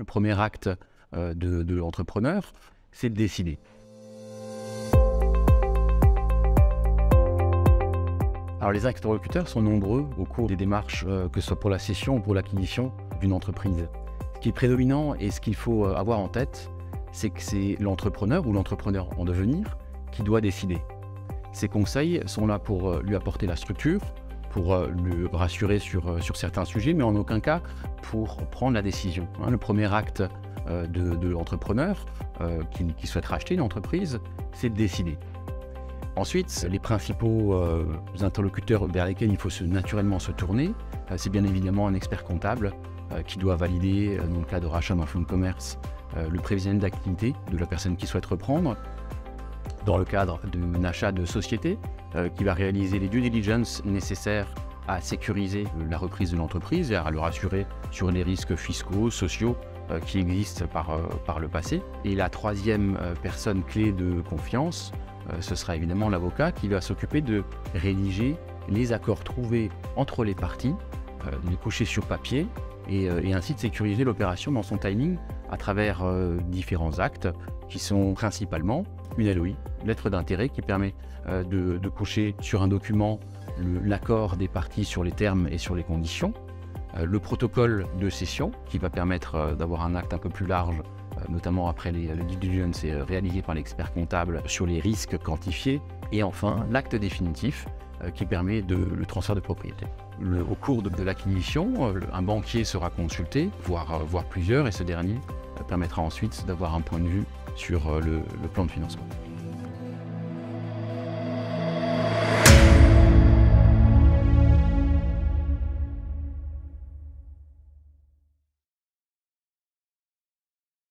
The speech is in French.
Le premier acte de l'entrepreneur, c'est de décider. Alors les interlocuteurs sont nombreux au cours des démarches, que ce soit pour la cession ou pour l'acquisition d'une entreprise. Ce qui est prédominant et ce qu'il faut avoir en tête, c'est que c'est l'entrepreneur ou l'entrepreneur en devenir qui doit décider. Ces conseils sont là pour lui apporter la structure, pour le rassurer sur certains sujets, mais en aucun cas pour prendre la décision. Le premier acte de l'entrepreneur qui souhaite racheter une entreprise, c'est de décider. Ensuite, les principaux interlocuteurs vers lesquels il faut naturellement se tourner, c'est bien évidemment un expert comptable qui doit valider, dans le cas de rachat d'un fonds de commerce, le prévisionnel d'activité de la personne qui souhaite reprendre. Dans le cadre d'un achat de société, qui va réaliser les due diligence nécessaires à sécuriser la reprise de l'entreprise et à le rassurer sur les risques fiscaux, sociaux qui existent par le passé. Et la troisième personne clé de confiance, ce sera évidemment l'avocat qui va s'occuper de rédiger les accords trouvés entre les parties, de les coucher sur papier et ainsi de sécuriser l'opération dans son timing à travers différents actes qui sont principalement une LOI, lettre d'intérêt qui permet de coucher sur un document l'accord des parties sur les termes et sur les conditions, le protocole de cession qui va permettre d'avoir un acte un peu plus large, notamment après le due diligence réalisé par l'expert comptable sur les risques quantifiés, et enfin l'acte définitif qui permet le transfert de propriété. Au cours de l'acquisition, un banquier sera consulté, voire plusieurs, et ce dernier permettra ensuite d'avoir un point de vue sur le plan de financement.